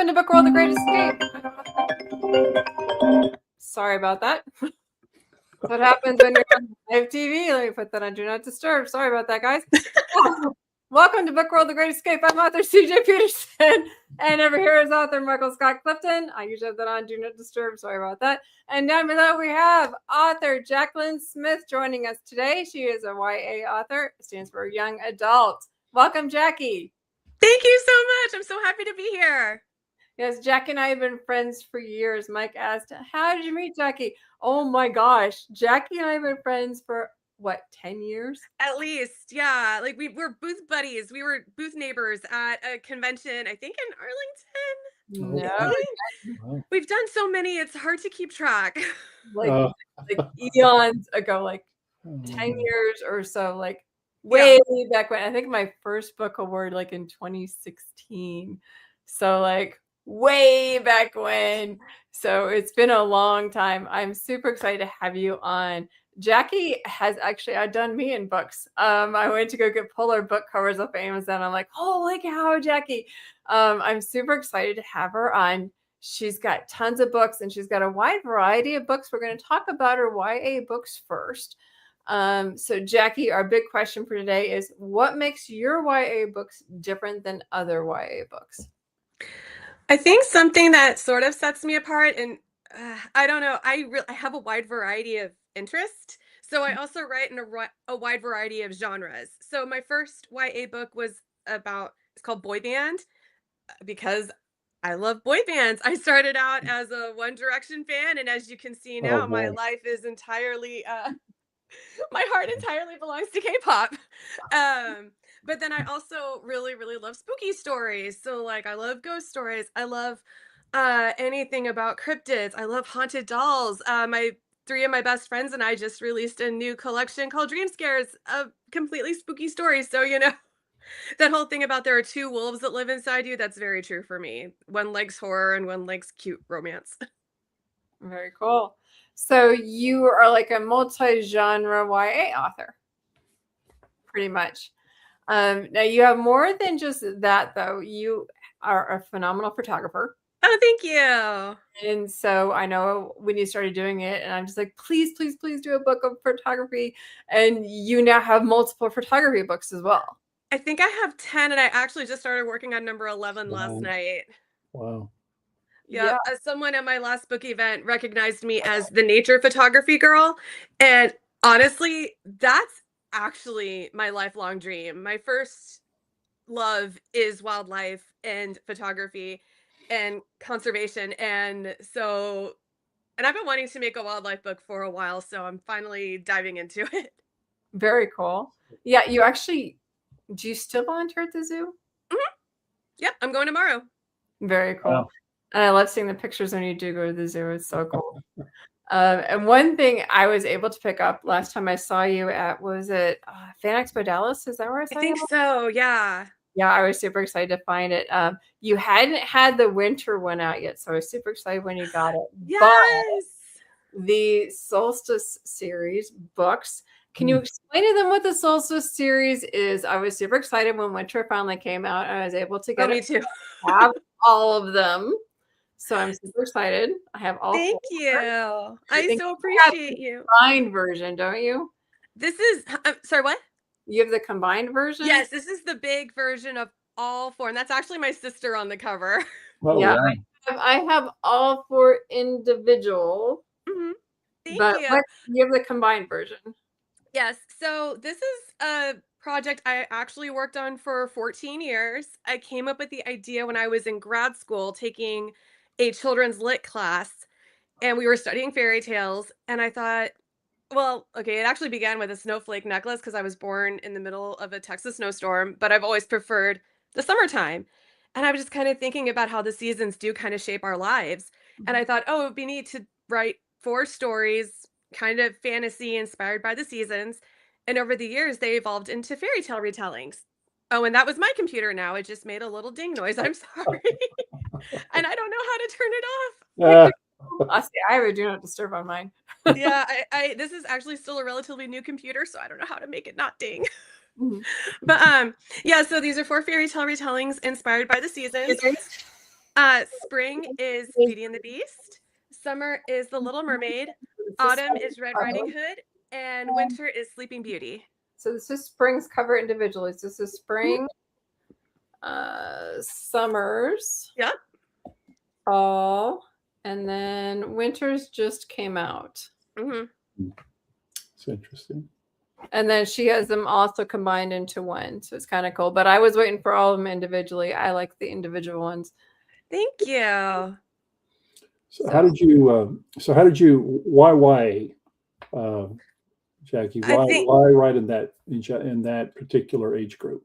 Welcome to Book World, The Great Escape. Sorry about that. That's what happens when you're on live TV. Let me put that on Do Not Disturb. Sorry about that, guys. Welcome to Book World, The Great Escape. I'm author CJ Peterson, and over here is author Michael Scott Clifton. I usually have that on Do Not Disturb. Sorry about that. And down below we have author Jacqueline Smith joining us today. She is a YA author. It stands for Young Adult. Welcome, Jackie. Thank you so much. I'm so happy to be here. Yes, Jackie and I have been friends for years. Mike asked, how did you meet Jackie? Oh my gosh. Jackie and I have been friends for, what, 10 years? At least, yeah. Like we're booth buddies. We were booth neighbors at a convention, I think in Arlington. No. We've done so many, it's hard to keep track. Like eons ago, like 10 years or so, like way back when. I think my first book award, like in 2016. So like way back when. So it's been a long time. I'm super excited to have you on. Jackie has actually outdone me in books. I went to go get Polar book covers off Amazon. I'm like, holy cow, Jackie. I'm super excited to have her on. She's got tons of books and she's got a wide variety of books. We're going to talk about her YA books first. So Jackie, our big question for today is, what makes your YA books different than other YA books? I think something that sort of sets me apart, and I don't know, I have a wide variety of interest. So I also write in a wide variety of genres. So my first YA book was it's called Boy Band, because I love boy bands. I started out as a One Direction fan, and as you can see now, my life is entirely, my heart entirely belongs to K-pop. But then I also really, really love spooky stories. So like I love ghost stories. I love anything about cryptids. I love haunted dolls. Three of my best friends and I just released a new collection called Dream Scares of completely spooky stories. So, you know, that whole thing about there are two wolves that live inside you, that's very true for me. One likes horror and one likes cute romance. Very cool. So you are like a multi-genre YA author, pretty much. Now you have more than just that, though. You are a phenomenal photographer. Oh, thank you. And so I know when you started doing it, and I'm just like, please, please, please do a book of photography. And you now have multiple photography books as well. I think I have 10, and I actually just started working on number 11 last night. Wow. Yeah. Someone at my last book event recognized me as the nature photography girl. And honestly, that's actually my lifelong dream. My first love is wildlife and photography and conservation. And I've been wanting to make a wildlife book for a while, so I'm finally diving into it. Very cool. Yeah, do you still volunteer at the zoo? Mm-hmm. Yep, I'm going tomorrow. Very cool. Wow. And I love seeing the pictures when you do go to the zoo. It's so cool. And one thing I was able to pick up last time I saw you at, was it Fan Expo Dallas? Is that where I saw you? I think so, yeah. Yeah, I was super excited to find it. You hadn't had the winter one out yet, so I was super excited when you got it. Yes! But the Solstice series books, can you explain to them what the Solstice series is? I was super excited when winter finally came out. I was able to get me too. have all of them. So I'm super excited. I have all Thank you. I so appreciate you. Combined version, don't you? This is, sorry, what? You have the combined version? Yes, this is the big version of all four. And that's actually my sister on the cover. Oh, yeah. I have all four individual. Mm-hmm. Thank you. You have the combined version. Yes. So this is a project I actually worked on for 14 years. I came up with the idea when I was in grad school taking a children's lit class, and we were studying fairy tales. And I thought, well, okay, it actually began with a snowflake necklace because I was born in the middle of a Texas snowstorm, but I've always preferred the summertime. And I was just kind of thinking about how the seasons do kind of shape our lives. Mm-hmm. And I thought, oh, it would be neat to write 4 stories, kind of fantasy inspired by the seasons. And over the years, they evolved into fairy tale retellings. Oh, and that was my computer now. It just made a little ding noise. I'm sorry. And I don't know how to turn it off. I have a Do Not Disturb on mine. Yeah, this is actually still a relatively new computer, so I don't know how to make it not ding. But yeah, so these are 4 fairy tale retellings inspired by the seasons. Spring is Beauty and the Beast. Summer is The Little Mermaid. Autumn is Red Riding Hood. And winter is Sleeping Beauty. So this is spring's cover individually. So this is spring, summers, Yep. fall, and then winters just came out. It's interesting. And then she has them also combined into one. So it's kind of cool. But I was waiting for all of them individually. I like the individual ones. Thank you. So how did you why Jackie, why right in that particular age group?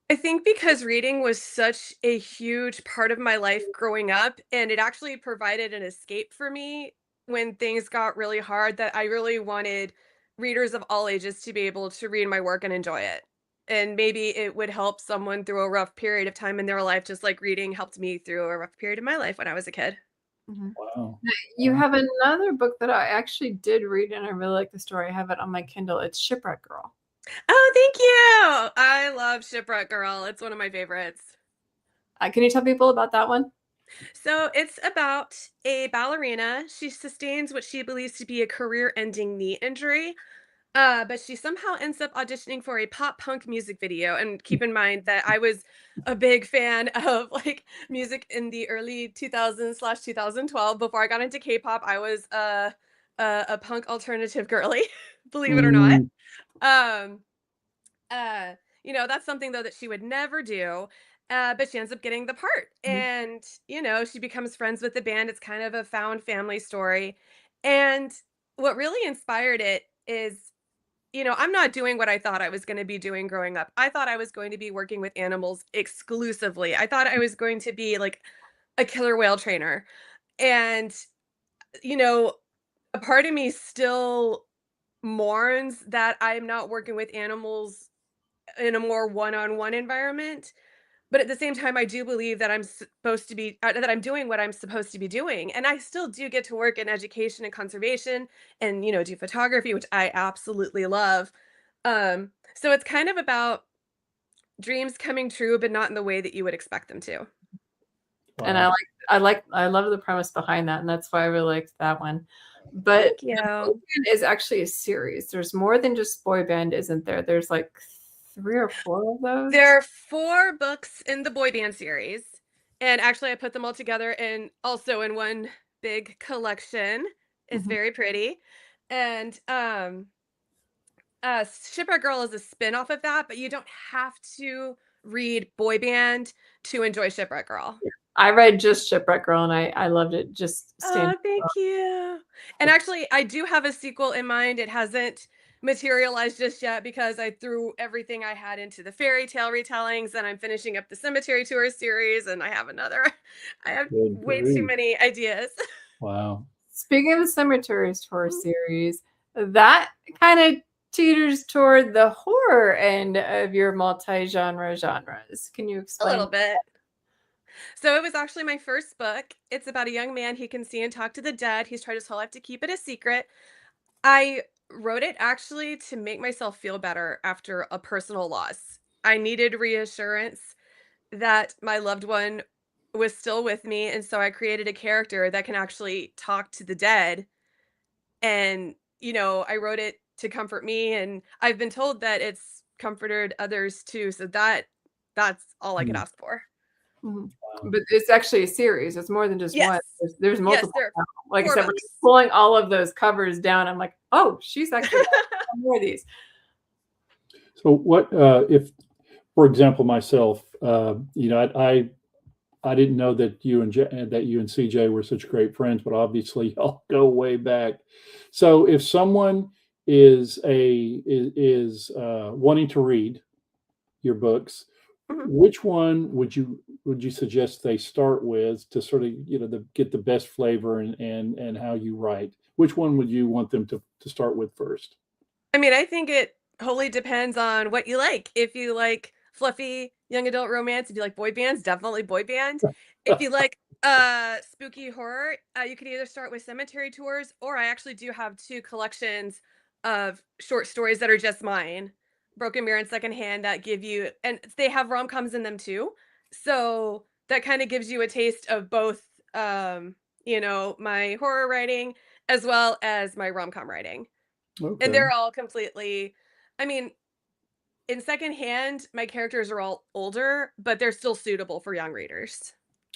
I think because reading was such a huge part of my life growing up, and it actually provided an escape for me when things got really hard, that I really wanted readers of all ages to be able to read my work and enjoy it. And maybe it would help someone through a rough period of time in their life, just like reading helped me through a rough period of my life when I was a kid. Wow. You have another book that I actually did read, and I really like the story. I have it on my Kindle. It's Shipwreck Girl. Oh, thank you. I love Shipwreck Girl. It's one of my favorites. Can you tell people about that one? So it's about a ballerina. She sustains what she believes to be a career-ending knee injury. But she somehow ends up auditioning for a pop punk music video. And keep in mind that I was a big fan of like music in the early 2000s/2012. Before I got into K-pop, I was a punk alternative girly, believe it or not. Um, that's something though that she would never do. But she ends up getting the part. And, she becomes friends with the band. It's kind of a found family story. And what really inspired it is, I'm not doing what I thought I was going to be doing growing up. I thought I was going to be working with animals exclusively. I thought I was going to be like a killer whale trainer. And, a part of me still mourns that I'm not working with animals in a more one-on-one environment. But at the same time, I do believe that I'm supposed to be that I'm doing what I'm supposed to be doing, and I still do get to work in education and conservation, and do photography, which I absolutely love. So it's kind of about dreams coming true, but not in the way that you would expect them to. Wow. And I love the premise behind that, and that's why I really liked that one. But Thank you. Boy Band is actually a series. There's more than just Boy Band, isn't there? There's like 3 or 4 of those. There are 4 books in the Boy Band series, and actually I put them all together and also in one big collection. It's very pretty. And Shipwreck Girl is a spin-off of that, but you don't have to read Boy Band to enjoy Shipwreck Girl. I read just Shipwreck Girl, and I loved it. Just Oh, thank you. And actually, I do have a sequel in mind. It hasn't materialized just yet because I threw everything I had into the fairy tale retellings, and I'm finishing up the Cemetery Tours series, and I have way too many ideas. Wow. Speaking of the Cemetery Tours series, that kind of teeters toward the horror end of your multi-genre genres. Can you explain? A little bit. So it was actually my first book. It's about a young man. He can see and talk to the dead. He's tried his whole life to keep it a secret. I wrote it actually to make myself feel better after a personal loss. I needed reassurance that my loved one was still with me. And so I created a character that can actually talk to the dead. And, I wrote it to comfort me. And I've been told that it's comforted others too. So that's all I could ask for. But it's actually a series. It's more than just one. There's multiple. Yes, like I said, we're pulling all of those covers down. I'm like, oh, she's actually more of these. So what if, for example, myself, I didn't know that you and CJ were such great friends, but obviously y'all go way back. So if someone is wanting to read your books, which one would you suggest they start with to sort of get the best flavor and how you write? Which one would you want them to start with first? I mean, I think it wholly depends on what you like. If you like fluffy young adult romance, if you like boy bands, definitely boy band. If you like spooky horror, you could either start with Cemetery Tours, or I actually do have 2 collections of short stories that are just mine, Broken Mirror and Secondhand, that give you, and they have rom-coms in them too. So that kind of gives you a taste of both, my horror writing as well as my rom-com writing. Okay. And they're all completely, I mean, in secondhand, my characters are all older, but they're still suitable for young readers.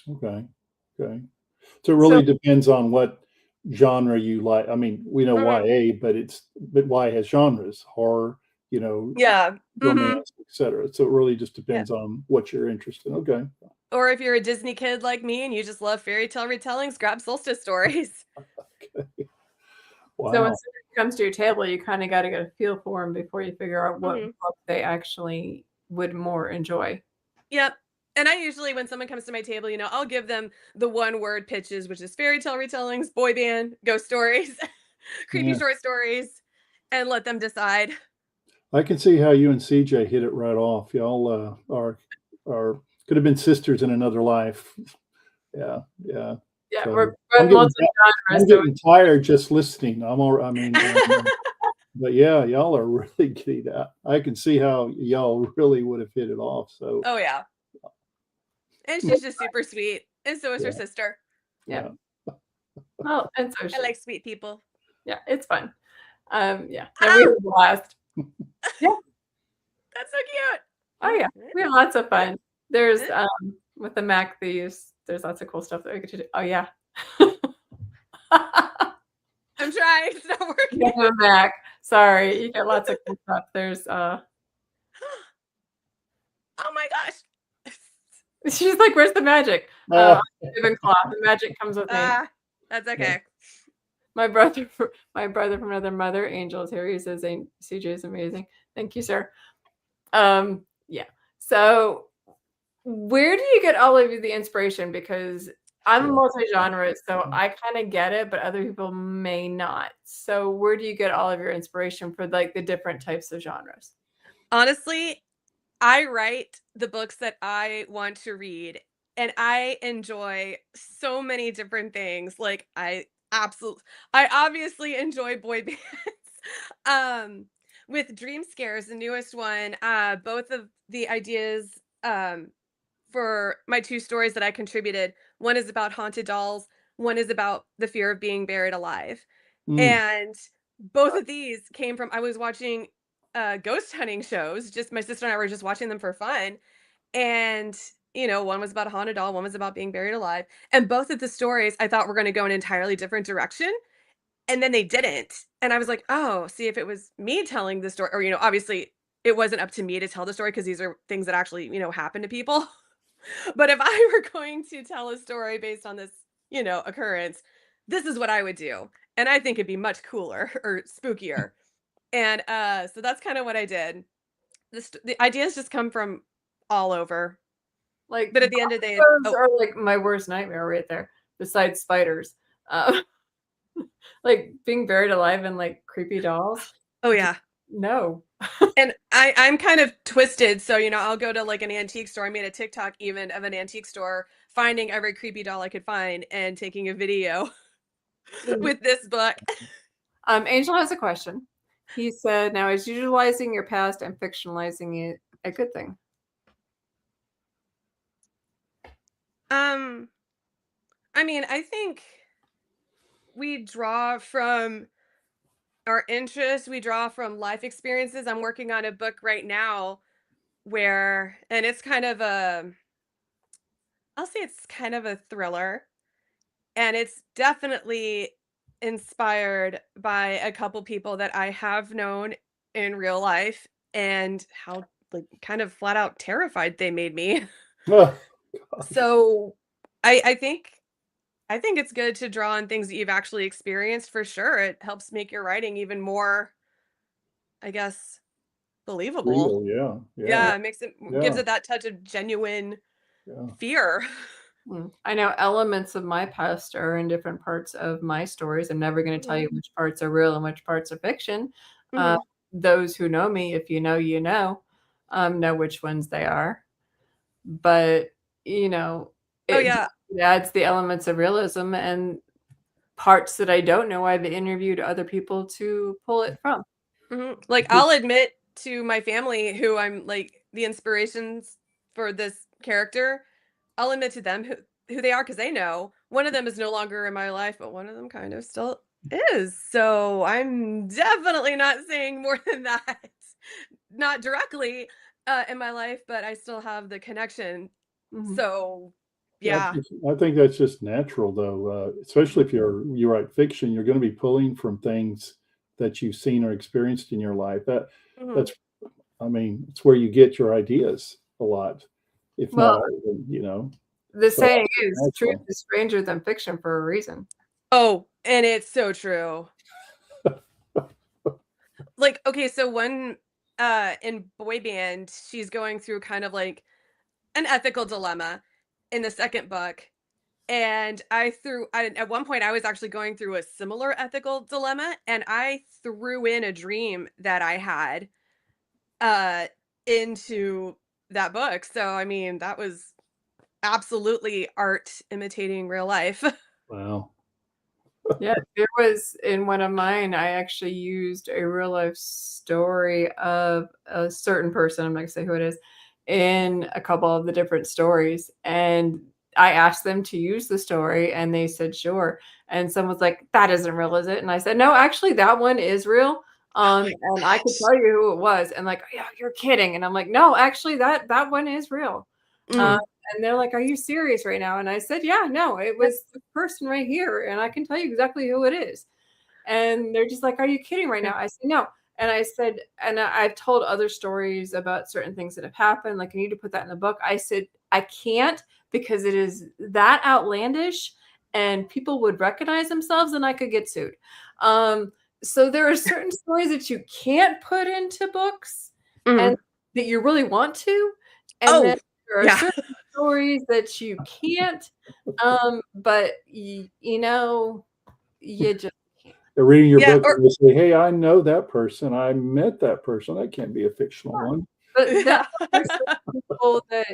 Okay. Okay. So it really depends on what genre you like. I mean, we know YA, but YA has genres, horror, Yeah. romance, etc. So it really just Yeah. depends on what you're interested in. Okay. Or if you're a Disney kid like me and you just love fairy tale retellings, grab Solstice stories. Okay. So Wow. when somebody comes to your table, you kind of got to get a feel for them before you figure out what book they actually would more enjoy. Yep. And I usually, when someone comes to my table, I'll give them the one word pitches, which is fairy tale retellings, boy band, ghost stories, creepy Yeah. short stories, and let them decide. I can see how you and CJ hit it right off. Y'all are could have been sisters in another life. Yeah. Yeah. Yeah, So we're I'm both I'm getting tired just listening. But yeah, y'all are really getting that. I can see how y'all really would have hit it off. So Oh, yeah. And she's just super sweet. And so is her sister. Yeah. Well, and so I like sweet people. Yeah, it's fun. Yeah. And we have a blast. Yeah. That's so cute. Oh yeah. We have lots of fun. There's with the Mac thieves, there's lots of cool stuff that we get to do. Oh yeah. I'm trying. It's not working. Yeah, Mac. Sorry. You get lots of cool stuff. There's oh my gosh. She's like, where's the magic? Ravenclaw. The magic comes with me. That's okay. My brother from another mother, Angel, is here. He says CJ is amazing. Thank you, sir. Yeah. So where do you get all of the inspiration? Because I'm multi-genre, so I kind of get it, but other people may not. So where do you get all of your inspiration for like the different types of genres? Honestly, I write the books that I want to read, and I enjoy so many different things. Like I obviously enjoy boy bands. With Dream Scares, the newest one, both of the ideas for my two stories that I contributed, one is about haunted dolls, one is about the fear of being buried alive. And both of these came from I was watching ghost hunting shows. Just my sister and I were just watching them for fun. And one was about a haunted doll, one was about being buried alive. And both of the stories I thought were going to go an entirely different direction. And then they didn't. And I was like, oh, see, if it was me telling the story, or, obviously it wasn't up to me to tell the story because these are things that actually, happen to people. But if I were going to tell a story based on this, occurrence, this is what I would do. And I think it'd be much cooler or spookier. And so that's kind of what I did. The ideas just come from all over. Like, but at the end of the day, those are like my worst nightmare right there, besides spiders. Like being buried alive in like creepy dolls. Oh yeah. No. And I'm kind of twisted. So, I'll go to like an antique store. I made a TikTok even of an antique store, finding every creepy doll I could find and taking a video with this book. Angel has a question. He said, now is utilizing your past and fictionalizing it a good thing? I mean, I think we draw from our interests, we draw from life experiences. I'm working on a book right now and it's kind of I'll say it's kind of a thriller, and it's definitely inspired by a couple people that I have known in real life and how like kind of flat out terrified they made me. So I think it's good to draw on things that you've actually experienced for sure. It helps make your writing even more, I guess, believable. Real, Yeah, it gives it that touch of genuine fear. I know elements of my past are in different parts of my stories. I'm never going to tell you which parts are real and which parts are fiction. Those who know me, if you know which ones they are. But, it adds the elements of realism, and parts that I don't know, I've interviewed other people to pull it from. Like, I'll admit to my family who I'm like the inspirations for this character. I'll admit to them who they are because they know. One of them is no longer in my life, but one of them kind of still is. So I'm definitely not saying more than that. Not directly in my life, but I still have the connection. Mhm. So yeah. I think that's just natural, though. Especially if you write fiction, you're going to be pulling from things that you've seen or experienced in your life. Mhm. That's, I mean, it's where you get your ideas a lot, if not Well, all of them, you know. the So saying that's is truth natural. is stranger than fiction for a reason. Oh, and it's so true. Like, okay, so one in boy band, she's going through kind of like an ethical dilemma in the second book. And at one point I was actually going through a similar ethical dilemma, and I threw in a dream that I had uh into that book. So I mean, that was absolutely art imitating real life. Wow. Yeah, there was in one of mine, I actually used a real life story of a certain person, I'm not gonna say who it is, in a couple of the different stories. And I asked them to use the story and they said, sure. And someone's like, that isn't real, is it? And I said, no, actually, that one is real. Oh my And I could gosh. tell you who it was. And like, yeah, you're kidding. And I'm like, no, actually, that one is real. Um, Mm. and they're like, "Are you serious right now?" And I said, "Yeah, no, it was the person right here, and I can tell you exactly who it is." And they're just like, "Are you kidding right Yeah. now?" I said, "No." And I said, and I've told other stories about certain things that have happened. Like, I need to put that in the book. I said, I can't because it is that outlandish and people would recognize themselves and I could get sued. Um, so there are certain stories that you can't put into books and Mm. that you really want to. And then Oh, there are yeah. certain stories that you can't. But you know, you just They're reading your Yeah, book or and they say, "Hey, I know that person. I met that person. That can't be a fictional one." but there yeah. are some people that,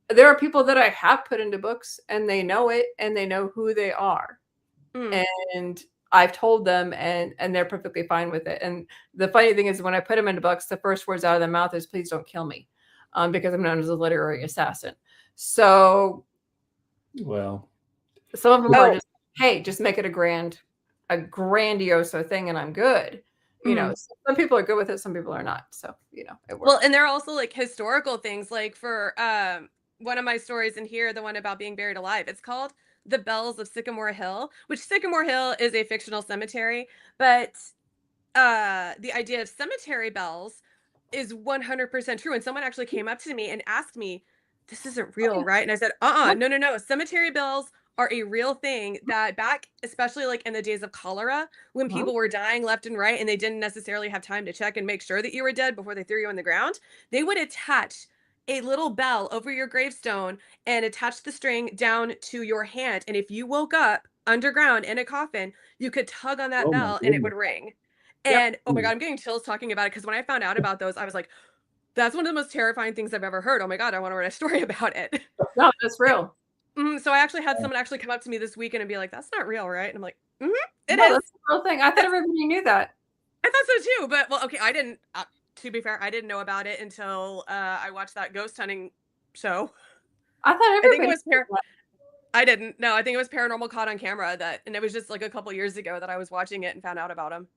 there are people that I have put into books and they know it and they know who they are. Mm. And I've told them and they're perfectly fine with it. And the funny thing is when I put them into books, the first words out of their mouth is please don't kill me. Because I'm known as a literary assassin. So Well, some of them are Oh. just, hey, just make it a grandiose thing and I'm good. Mm. Some people are good with it, some people are not. So, it Well, works. and there are also like historical things, like for one of my stories in here, the one about being buried alive. It's called The Bells of Sycamore Hill, which Sycamore Hill is a fictional cemetery, but the idea of cemetery bells is 100% true. And someone actually came up to me and asked me, this isn't real, right? And I said, no, no, no. Cemetery bells are a real thing that back, especially like in the days of cholera, when Uh-huh. people were dying left and right and they didn't necessarily have time to check and make sure that you were dead before they threw you in the ground, they would attach a little bell over your gravestone and attach the string down to your hand. And if you woke up underground in a coffin, you could tug on that oh my bell and it would goodness. ring. Yep. And oh my God, I'm getting chills talking about it because when I found out about those, I was like, that's one of the most terrifying things I've ever heard. Oh my God, I want to write a story about it. No, that's real. So I actually had someone actually come up to me this weekend and be like, that's not real, right? And I'm like, it No, is. that's a real thing. I thought everybody knew that. I thought so too. But well, okay, I didn't, to be fair, I didn't know about it until I watched that ghost hunting show. I thought I think it everybody was knew that. I didn't. No, I think it was Paranormal Caught on Camera and it was just like a couple years ago that I was watching it and found out about him.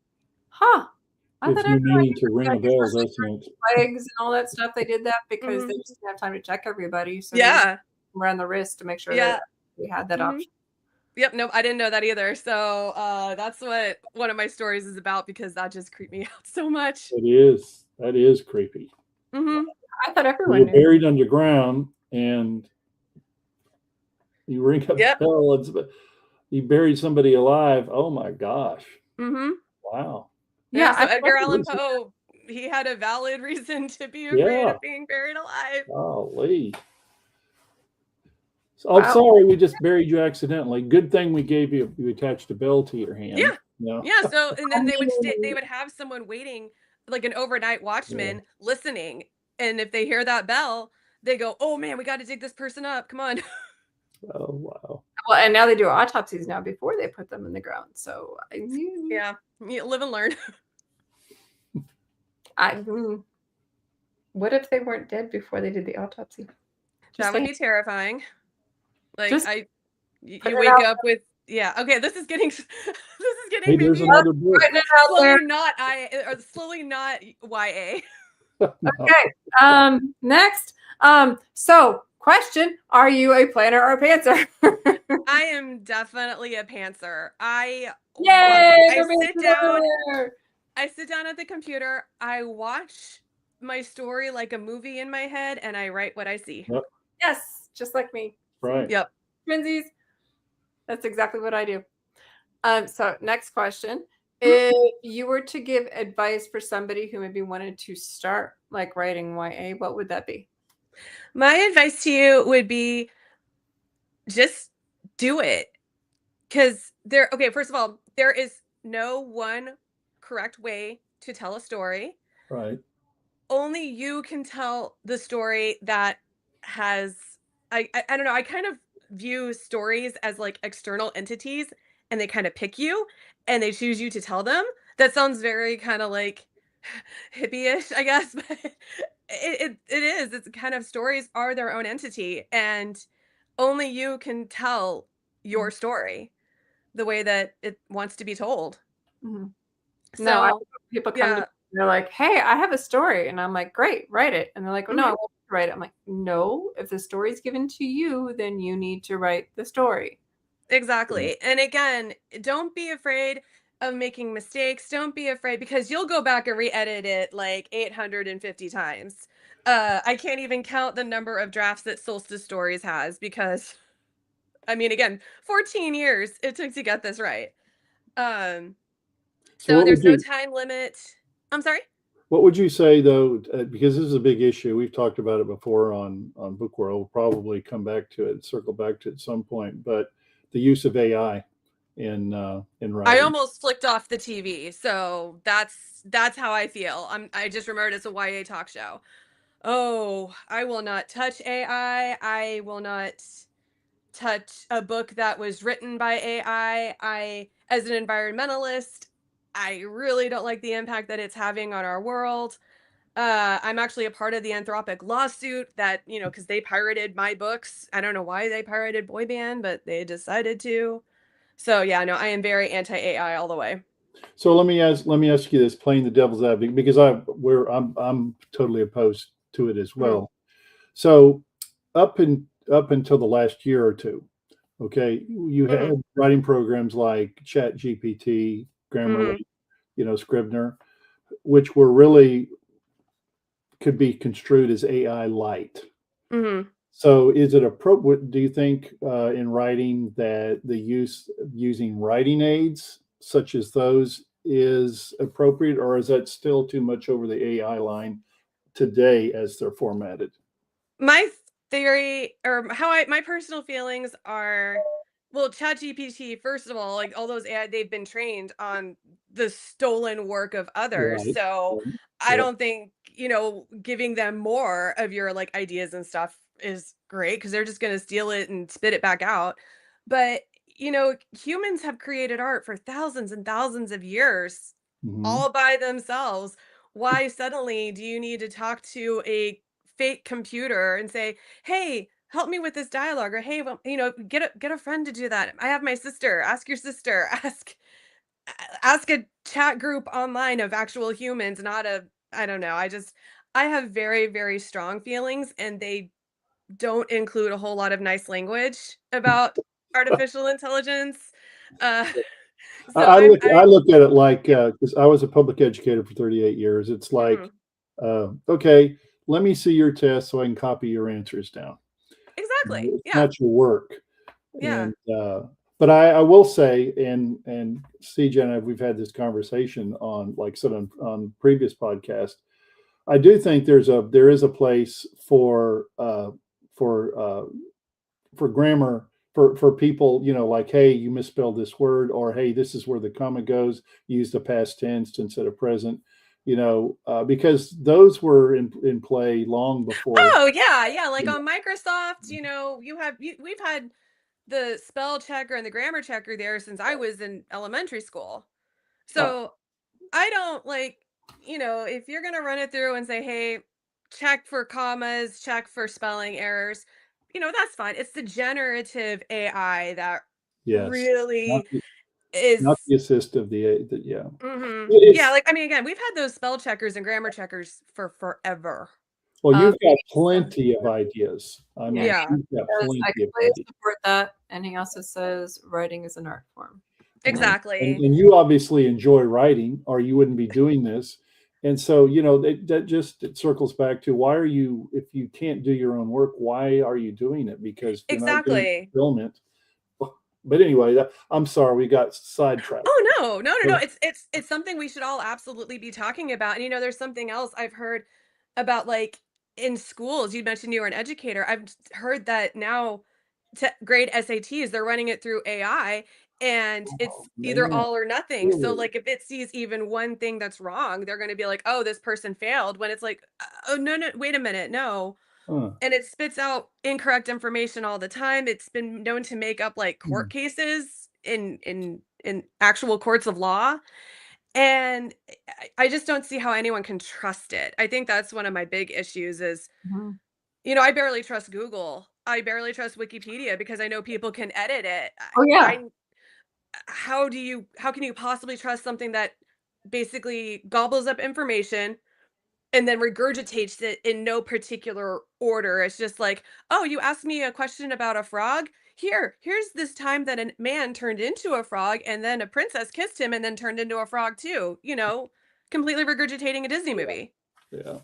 Huh. I thought It's new everybody meaning knew to ring that. a Yeah, bell, especially doesn't it? flags and all that stuff. They did that because Hmm. they just didn't have time to check everybody. So they just Yeah. ran the wrist to make sure that Yeah. we had that Hmm. option. Yep, nope, I didn't know that either. So, that's what one of my stories is about because that just creeped me out so much. It is. That is creepy. Mhm. I thought everyone You're knew. buried underground and you ring a Yep. bell. You buried somebody alive. Oh my gosh. Mhm. Wow. Yeah, Yeah, I so thought Edgar Allan everyone knew. Poe, he had a valid reason to be afraid Yeah. of being buried alive. Golly. So, I'm Wow. sorry we just buried you accidentally. Good thing we attached a bell to your hand. Yeah. Yeah. Yeah, so and I then they mean, would have someone waiting, like an overnight Yeah. watchman listening, and if they hear that bell, they go, "Oh man, we gotta dig this person up, come on." Oh wow. well, and now they do autopsies now before they put them in the ground. So Yeah, you live and learn. I, what if they weren't dead before they did the autopsy? That would be terrifying. Like Just you put it wake out up with okay. This is getting Hey, there's maybe another book. putting it out there. slowly not YA. No. Okay. Next. So question: are you a planner or a pantser? I am definitely a pantser. Yay! I sit down at the computer. I watch my story like a movie in my head, and I write what I see. Yep. Yes, just like me. Right. Yep. Twinsies. That's exactly what I do. So next question. If you were to give advice for somebody who maybe wanted to start like writing YA, what would that be? My advice to you would be just do it. Because first of all, there is no one correct way to tell a story. Right. Only you can tell the story that has I don't know, I kind of view stories as like external entities, and they kind of pick you and they choose you to tell them. That sounds very kind of like hippie-ish, I guess, but it is. It's kind of stories are their own entity, and only you can tell your story the way that it wants to be told. Mm-hmm. So, people come to me and they're like, hey, I have a story. And I'm like, great, write it. And they're like, well, no, I want to write it. I'm like, no, if the story's given to you, then you need to write the story. Exactly. And again, don't be afraid of making mistakes. Don't be afraid, because you'll go back and re-edit it like 850 times. I can't even count the number of drafts that Solstice Stories has, because I mean, again, 14 years it took to get this right. So there's no time limit. I'm sorry? What would you say though, because this is a big issue, we've talked about it before on Book World, we'll probably come back to it, circle back to it at some point, but the use of AI in writing. I almost flicked off the TV, so that's how I feel. I just remembered it's a YA talk show. Oh, I will not touch AI. I will not touch a book that was written by AI. As an environmentalist, I really don't like the impact that it's having on our world. I'm actually a part of the Anthropic lawsuit that, because they pirated my books. I don't know why they pirated Boy Band, but they decided to. So yeah, no, I am very anti-AI all the way. So let me ask you this, playing the devil's advocate, because I'm totally opposed to it as well. So up until the last year or two, okay, you had writing programs like Chat GPT, Grammarly, Scrivener, which were really could be construed as AI light. So is it appropriate, do you think, in writing, that the using writing aids such as those is appropriate, or is that still too much over the AI line today as they're formatted? My theory, or my personal feelings are, well, ChatGPT, first of all, like all those AI, they've been trained on the stolen work of others. Right. So I don't think, giving them more of your like ideas and stuff is great, because they're just going to steal it and spit it back out. But, humans have created art for thousands and thousands of years all by themselves. Why suddenly do you need to talk to a fake computer and say, "Hey, help me with this dialogue," or "Hey, well, get a friend to do that. I have my sister. Ask your sister. Ask a chat group online of actual humans, not a I don't know. I have very, very strong feelings, and they don't include a whole lot of nice language about artificial intelligence. Uh, so I look I at it like, because I was a public educator for 38 years. It's like, okay, let me see your test so I can copy your answers down. exactly. It's Yeah. not your work. Yeah. And but I will say, and CJ and I, we've had this conversation on, like I said, on previous podcasts. I do think there is a place for grammar, for people, like, hey, you misspelled this word, or hey, this is where the comma goes. Use the past tense instead of present. Because those were in play long before. Oh yeah. Like on Microsoft, we've had the spell checker and the grammar checker there since I was in elementary school. So I don't if you're going to run it through and say, hey, check for commas, check for spelling errors, that's fine. It's the generative AI that Yes. really Not is. the assist of yeah. Yeah, like, I mean, again, we've had those spell checkers and grammar checkers for forever. Well, you've got plenty of ideas. I mean, Yeah. you've got plenty I of completely ideas. support that. And he also says writing is an art form. Exactly. And you obviously enjoy writing, or you wouldn't be doing this. And so, that just it circles back to why are you, if you can't do your own work, why are you doing it? Because you're not doing Exactly. fulfillment. But anyway, I'm sorry, we got sidetracked. Oh, no. It's something we should all absolutely be talking about. And there's something else I've heard about, like, in schools. You mentioned you were an educator. I've heard that now to grade SATs, they're running it through AI, and it's either man. all or nothing. So, Really? like, if it sees even one thing that's wrong, they're going to be like, "Oh, this person failed," when it's like, "Oh, no, wait a minute. No." Huh. And it spits out incorrect information all the time. It's been known to make up, like, Hmm. court cases in actual courts of law, and I just don't see how anyone can trust it. I think that's one of my big issues is, Mhm. I barely trust Google. I barely trust Wikipedia because I know people can edit it. Oh, yeah. How can you possibly trust something that basically gobbles up information and then regurgitates it in no particular order? It's just like, "Oh, you asked me a question about a frog? Here's this time that a man turned into a frog and then a princess kissed him and then turned into a frog too." Completely regurgitating a Disney movie. Yeah.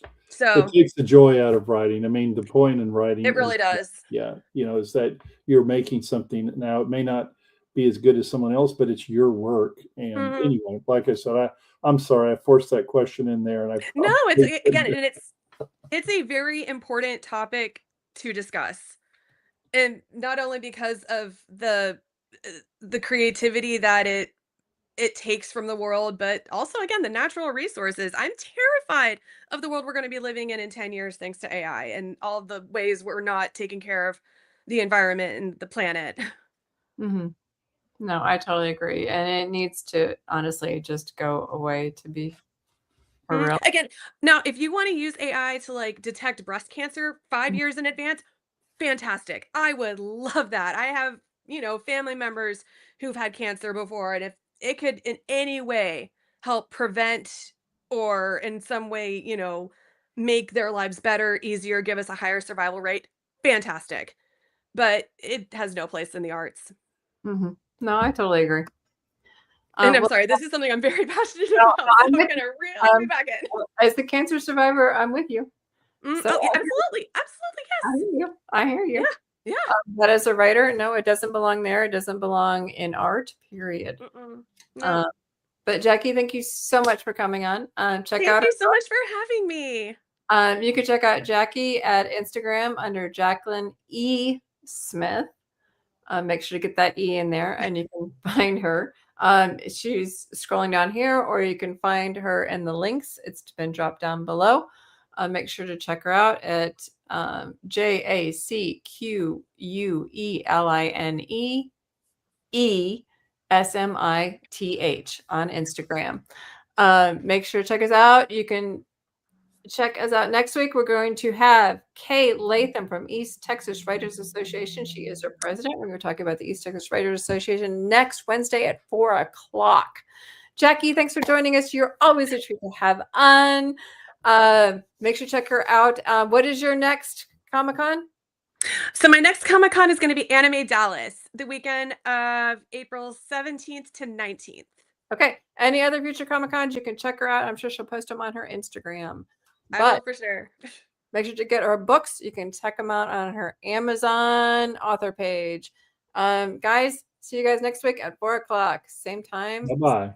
It So, takes the joy out of writing. I mean, the point in writing it really does. is that you're making something. Now, it may not be as good as someone else, but it's your work. And Mhm. anyway, like I said, I'm sorry I forced that question in there, and I No, probably it's again, shouldn't and it's a very important topic to discuss. And not only because of the creativity that it takes from the world, but also, again, the natural resources. I'm terrified of the world we're going to be living in 10 years thanks to AI and all the ways we're not taking care of the environment and the planet. Mhm. No, I totally agree. And it needs to honestly just go away to be for real. Again, now if you want to use AI to, like, detect breast cancer 5 Mm. years in advance, fantastic. I would love that. I have, family members who've had cancer before, and if it could in any way help prevent or in some way, make their lives better, easier, give us a higher survival rate, fantastic. But it has no place in the arts. Mhm. No, I totally agree. And I'm Well, sorry, this is something I'm very passionate no, about, so I'm I'm with gonna you. reel you back in. As a cancer survivor, I'm with you. So Oh, yeah, absolutely, absolutely, I yes. hear you. I hear Yeah, you. yeah. But as a writer, no, it doesn't belong there. It doesn't belong in art, period. No. Uh, but Jackie, thank you so much for coming on. Check Thank out you so much for having me. you can check out Jackie at Instagram under Jacqueline E. Smith. Make sure to get that E in there and you can find her. She's scrolling down here, or you can find her in the links. It's been dropped down below. Make sure to check her out at JACQUELINE on Instagram. Make sure to check us out. You can check us out next week. We're going to have Kay Latham from East Texas Writers Association. She is our president. We're going to talk about the East Texas Writers Association next Wednesday at 4:00. Jackie, thanks for joining us. You're always a treat to have on. Make sure to check her out. What is your next Comic-Con? So my next Comic-Con is going to be Anime Dallas, the weekend of April 17th to 19th. Okay. Any other future Comic-Cons, you can check her out. I'm sure she'll post them on her Instagram. I will But for sure. make sure to get her books. You can check them out on her Amazon author page. Guys, see you guys next week at 4:00. Same time. Bye-bye.